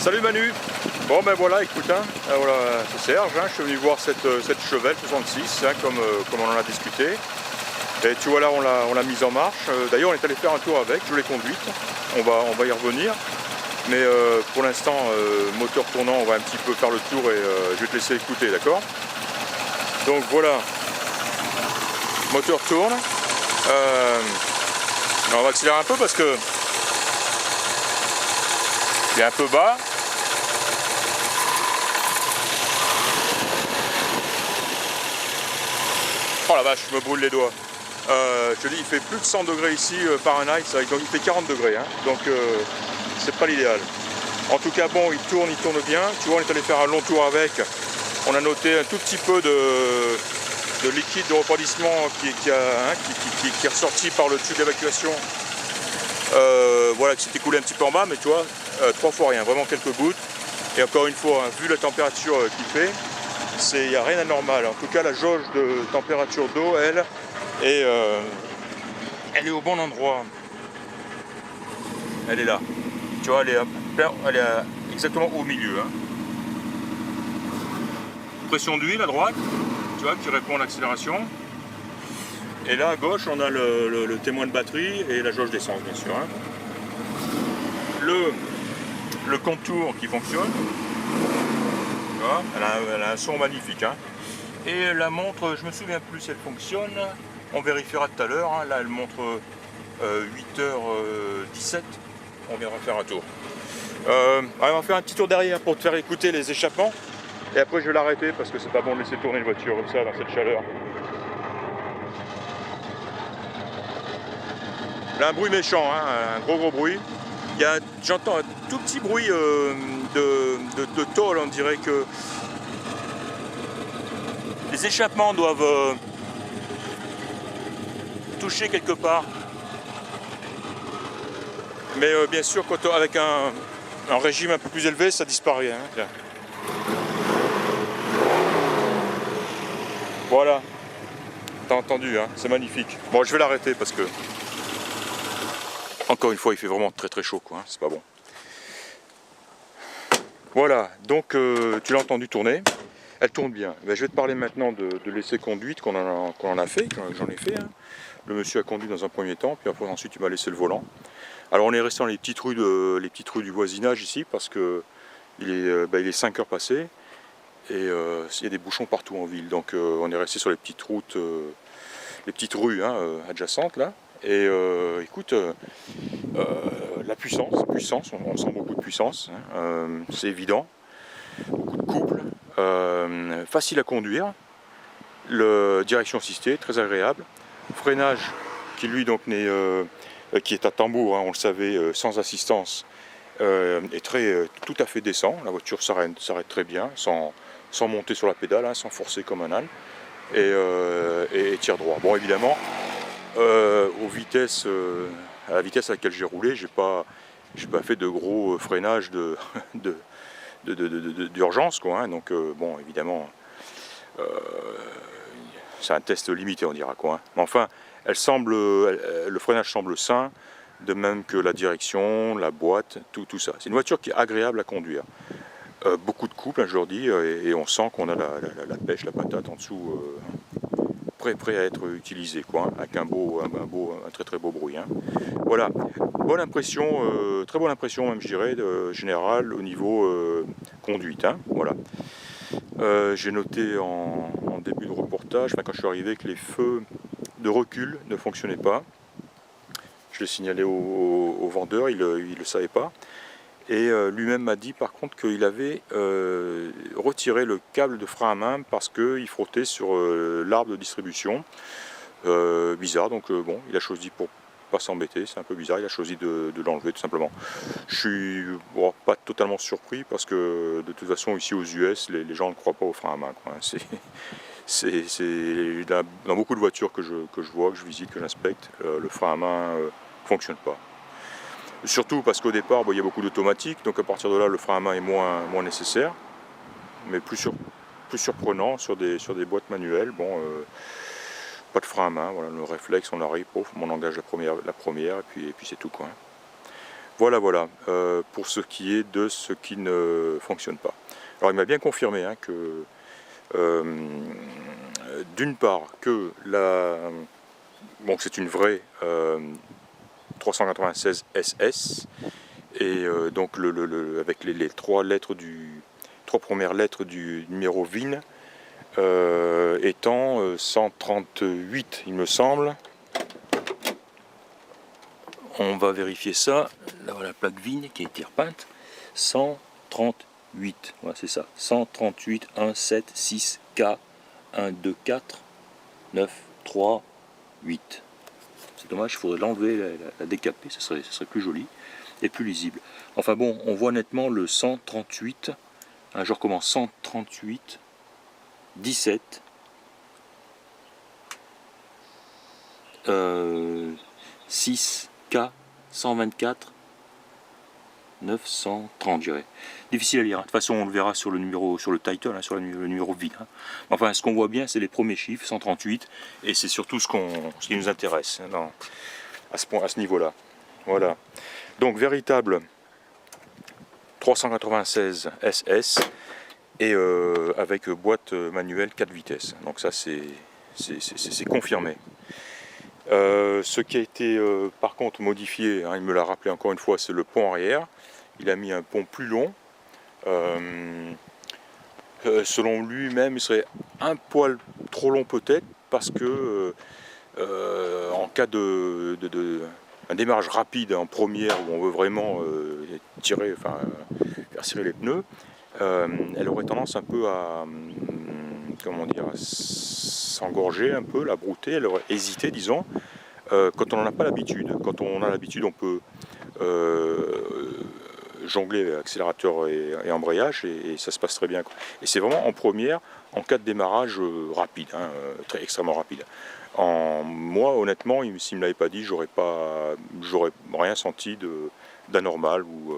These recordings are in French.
Salut Manu. Bon ben voilà, écoute, voilà, c'est Serge, je suis venu voir cette Chevelle 66, comme on en a discuté. Et tu vois là, on l'a mise en marche. D'ailleurs, on est allé faire un tour avec, je l'ai conduite. On va y revenir. Mais pour l'instant, moteur tournant, on va un petit peu faire le tour et je vais te laisser écouter, d'accord? Donc voilà, moteur tourne. On va accélérer un peu parce que il est un peu bas. Oh la vache, je me brûle les doigts. Je te dis, il fait plus de 100 degrés ici Fahrenheit, donc il fait 40 degrés, donc c'est pas l'idéal. En tout cas, bon, il tourne bien. Tu vois, on est allé faire un long tour avec. On a noté un tout petit peu de liquide de refroidissement qui est ressorti par le tube d'évacuation. Voilà, qui s'est écoulé un petit peu en bas, mais tu vois, 3 fois rien, vraiment quelques gouttes. Et encore une fois, vu la température qu'il fait, il n'y a rien d'anormal. En tout cas, la jauge de température d'eau, elle est au bon endroit. Elle est là. Tu vois, elle est exactement au milieu. Pression d'huile à droite, tu vois, qui répond à l'accélération. Et là, à gauche, on a le témoin de batterie et la jauge d'essence, bien sûr. Le contour qui fonctionne. Tu vois, elle a un son magnifique. Et la montre, je me souviens plus si elle fonctionne. On vérifiera tout à l'heure. Là, elle montre 8h17. On viendra faire un tour. On va faire un petit tour derrière pour te faire écouter les échappements. Et après, je vais l'arrêter parce que c'est pas bon de laisser tourner une voiture comme ça dans cette chaleur. Là, un bruit méchant, un gros bruit. J'entends un tout petit bruit de tôle. On dirait que les échappements doivent toucher quelque part. Mais bien sûr, avec un régime un peu plus élevé, ça disparaît. Voilà. T'as entendu, c'est magnifique. Bon, je vais l'arrêter parce que, encore une fois, il fait vraiment très chaud, c'est pas bon. Voilà, donc tu l'as entendu tourner. Elle tourne bien. Ben, je vais te parler maintenant de l'essai conduite qu'on en a fait, j'en ai fait. Le monsieur a conduit dans un premier temps, puis après ensuite il m'a laissé le volant. Alors on est resté dans les petites rues du voisinage ici parce que il est 5 heures passées et il y a des bouchons partout en ville. Donc on est resté sur les petites routes, les petites rues adjacentes là. Et écoute, la puissance, on sent beaucoup de puissance, c'est évident. Beaucoup de couple, facile à conduire, direction assistée, très agréable. Freinage qui lui donc qui est à tambour, on le savait, sans assistance, est tout à fait décent. La voiture s'arrête très bien, sans monter sur la pédale, sans forcer comme un âne, et tire droit. Bon, évidemment, à la vitesse à laquelle j'ai roulé, j'ai pas fait de gros freinage d'urgence, donc bon, évidemment, c'est un test limité, on dira, Mais enfin, le freinage semble sain, de même que la direction, la boîte, tout ça. C'est une voiture qui est agréable à conduire. Beaucoup de couple, je leur dis, et on sent qu'on a la pêche, la patate en dessous, prêt à être utilisé, avec un très beau bruit. Voilà, bonne impression, très bonne impression même, je dirais, générale au niveau conduite. Voilà. J'ai noté en début de reportage, quand je suis arrivé, que les feux de recul ne fonctionnaient pas. Je l'ai signalé au vendeur, il ne le savait pas. Et lui-même m'a dit par contre qu'il avait retiré le câble de frein à main parce qu'il frottait sur l'arbre de distribution. Bizarre, donc bon, il a choisi, pour pas s'embêter, c'est un peu bizarre, il a choisi de l'enlever tout simplement. Je suis pas totalement surpris parce que de toute façon ici aux US, les gens ne croient pas au frein à main. C'est dans beaucoup de voitures que je vois, que je visite, que j'inspecte, le frein à main fonctionne pas. Surtout parce qu'au départ, il y a beaucoup d'automatique, donc à partir de là, le frein à main est moins nécessaire, mais plus surprenant sur des boîtes manuelles. Bon, pas de frein à main, voilà, le réflexe, on arrive, on engage la première, et puis c'est tout, Voilà, voilà, pour ce qui est de ce qui ne fonctionne pas. Alors il m'a bien confirmé hein, que d'une part que bon, c'est une vraie 396 SS et donc avec les trois premières lettres du numéro VIN étant 138 il me semble. On va vérifier ça. Là voilà la plaque VIN qui a été repeinte. 138. Voilà, c'est ça. 138 1 7 6 K 1 2 4 9 3 8. C'est dommage, il faudrait l'enlever, la décaper, ça serait plus joli et plus lisible. Enfin bon, on voit nettement le 138. Hein, je recommence 138 17 6 K 124 930, je dirais. Difficile à lire. De toute façon, on le verra sur le numéro, sur le title, hein, sur le numéro VIN. Hein. Enfin, ce qu'on voit bien, c'est les premiers chiffres, 138, et c'est surtout ce qui nous intéresse hein, à ce niveau-là. Voilà. Donc, véritable 396 SS et avec boîte manuelle 4 vitesses. Donc ça, c'est confirmé. Ce qui a été par contre modifié, hein, il me l'a rappelé encore une fois, c'est le pont arrière. Il a mis un pont plus long. Selon lui-même, il serait un poil trop long peut-être, parce que en cas un démarrage rapide en première où on veut vraiment tirer, enfin faire cirer les pneus, elle aurait tendance un peu à comment dire, s'engorger un peu, la brouter, elle aurait hésité disons. Quand on n'en a pas l'habitude, quand on a l'habitude, on peut jongler accélérateur et embrayage et ça se passe très bien. Quoi. Et c'est vraiment en première, en cas de démarrage rapide, hein, extrêmement rapide. Moi, honnêtement, s'il ne me l'avait pas dit, j'aurais rien senti d'anormal ou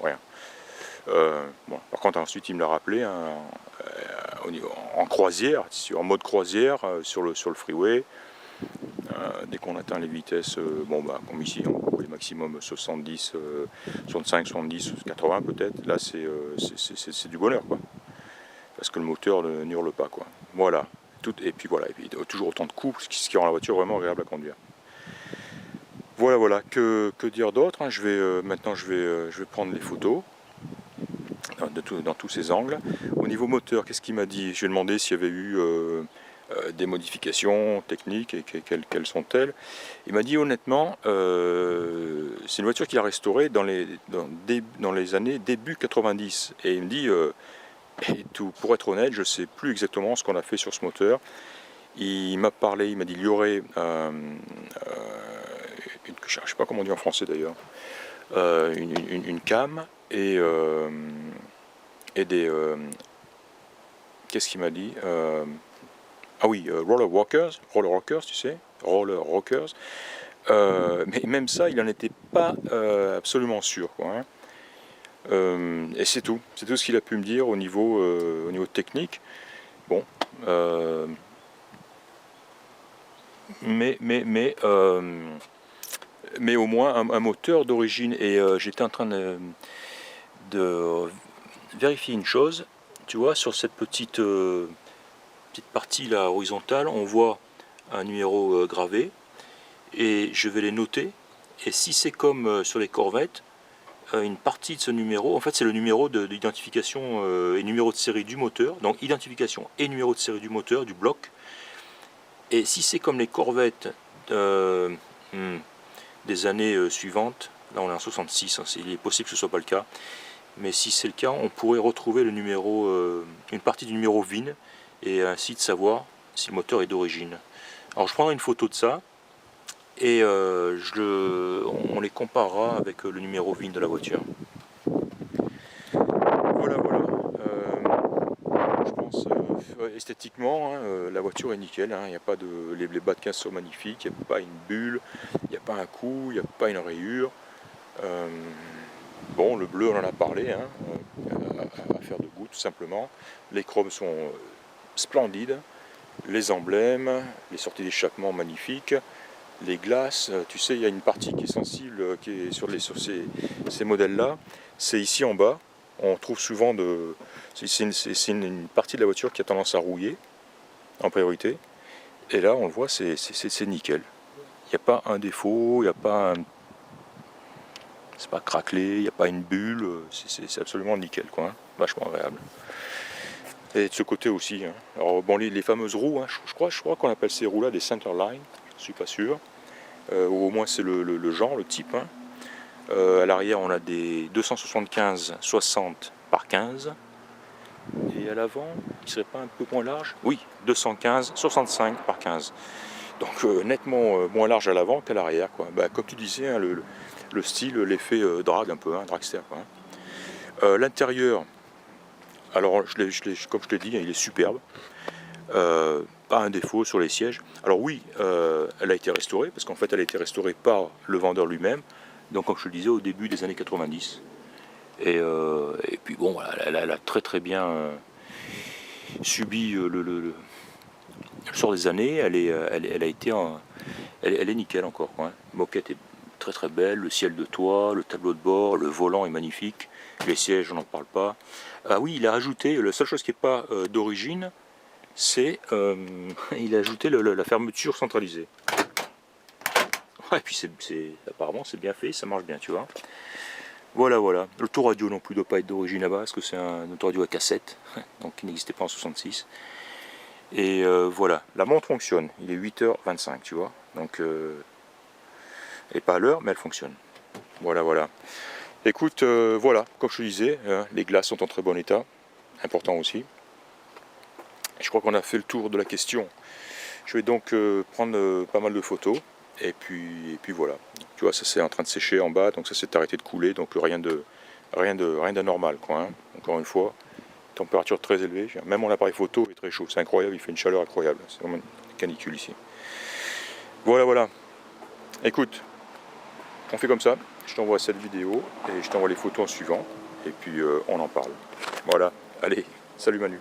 rien. Bon, par contre, ensuite, il me l'a rappelé hein, en croisière, en mode croisière sur le freeway. Dès qu'on atteint les vitesses, bon bah comme ici, on voit les maximum 70, 65, 70, 80 peut-être. Là, c'est du bonheur quoi, parce que le moteur n'hurle pas quoi. Voilà. Et puis voilà, et puis, toujours autant de coups, ce qui rend la voiture vraiment agréable à conduire. Voilà, voilà. Que dire d'autre hein. Maintenant, je vais prendre les photos dans tous ces angles. Au niveau moteur, qu'est-ce qu'il m'a dit? Je lui ai demandé s'il y avait eu des modifications techniques et quelles sont-elles. Il m'a dit honnêtement, c'est une voiture qu'il a restaurée dans les années début 90. Et il me dit, pour être honnête, je ne sais plus exactement ce qu'on a fait sur ce moteur. Il m'a parlé, il m'a dit qu'il y aurait je ne sais pas comment on dit en français d'ailleurs, une cam et des... qu'est-ce qu'il m'a dit ah oui, roller rockers, tu sais, roller rockers. Mais même ça, il n'en était pas absolument sûr. Quoi, hein. Et c'est tout ce qu'il a pu me dire au niveau technique. Bon, mais au moins un moteur d'origine. Et j'étais en train de vérifier une chose. Tu vois, sur cette petite partie là horizontale, on voit un numéro gravé et je vais les noter. Et si c'est comme sur les Corvettes, une partie de ce numéro, en fait c'est le numéro d'identification et numéro de série du moteur, donc identification et numéro de série du moteur, du bloc. Et si c'est comme les Corvettes des années suivantes, là on est en 66, hein, il est possible que ce ne soit pas le cas, mais si c'est le cas, on pourrait retrouver le numéro, une partie du numéro VIN et ainsi de savoir si le moteur est d'origine. Alors je prendrai une photo de ça et on les comparera avec le numéro VIN de la voiture. Voilà, voilà. Je pense esthétiquement, hein, la voiture est nickel. Hein, y a pas les bas de 15 sont magnifiques, il n'y a pas une bulle, il n'y a pas un coup, il n'y a pas une rayure. Bon, le bleu, on en a parlé, hein, à faire de goût tout simplement. Les chromes sont splendides, les emblèmes, les sorties d'échappement magnifiques, les glaces, tu sais, il y a une partie qui est sensible, qui est sur ces modèles-là. C'est ici en bas. On trouve souvent c'est une partie de la voiture qui a tendance à rouiller en priorité. Et là, on le voit, c'est nickel. Il n'y a pas un défaut, il n'y a pas un... C'est pas craquelé, il n'y a pas une bulle, c'est absolument nickel, quoi, hein. Vachement agréable. Et de ce côté aussi, hein. Alors bon, les fameuses roues, hein, je crois qu'on appelle ces roues-là des centerline, je suis pas sûr. Ou au moins c'est le genre, le type, hein. À l'arrière, on a des 275-60 par 15. Et à l'avant, il serait pas un peu moins large? Oui, 215-65 par 15. Donc nettement moins large à l'avant qu'à l'arrière, quoi. Bah, comme tu disais, hein, le style, l'effet drag un peu, hein, dragster, quoi, hein. L'intérieur, alors comme je l'ai dit, il est superbe. Pas un défaut sur les sièges. Alors oui, elle a été restaurée, parce qu'en fait elle a été restaurée par le vendeur lui-même, donc comme je le disais au début des années 90. Et puis bon, voilà, elle a très très bien subi le sort des années. Elle a été elle est nickel encore, quoi, hein. Moquette est très très belle, le ciel de toit, le tableau de bord, le volant est magnifique, les sièges on n'en parle pas. Ah oui, il a ajouté, la seule chose qui n'est pas d'origine, c'est il a ajouté la fermeture centralisée. Ouais, et puis apparemment c'est bien fait, ça marche bien, tu vois. Voilà, voilà. L'autoradio non plus ne doit pas être d'origine là-bas, parce que c'est un autoradio à cassette, donc qui n'existait pas en 66. Et voilà, la montre fonctionne, il est 8h25, tu vois. Donc, elle n'est pas à l'heure, mais elle fonctionne. Voilà, voilà. Écoute, voilà, comme je te disais, les glaces sont en très bon état, important aussi. Je crois qu'on a fait le tour de la question. Je vais donc prendre pas mal de photos, et puis voilà. Tu vois, ça c'est en train de sécher en bas, donc ça s'est arrêté de couler, donc rien d'anormal, quoi, hein. Encore une fois, température très élevée, même mon appareil photo est très chaud, c'est incroyable, il fait une chaleur incroyable, c'est vraiment une canicule ici. Voilà, voilà. Écoute, on fait comme ça, je t'envoie cette vidéo, et je t'envoie les photos en suivant, et puis on en parle. Voilà, allez, salut Manu.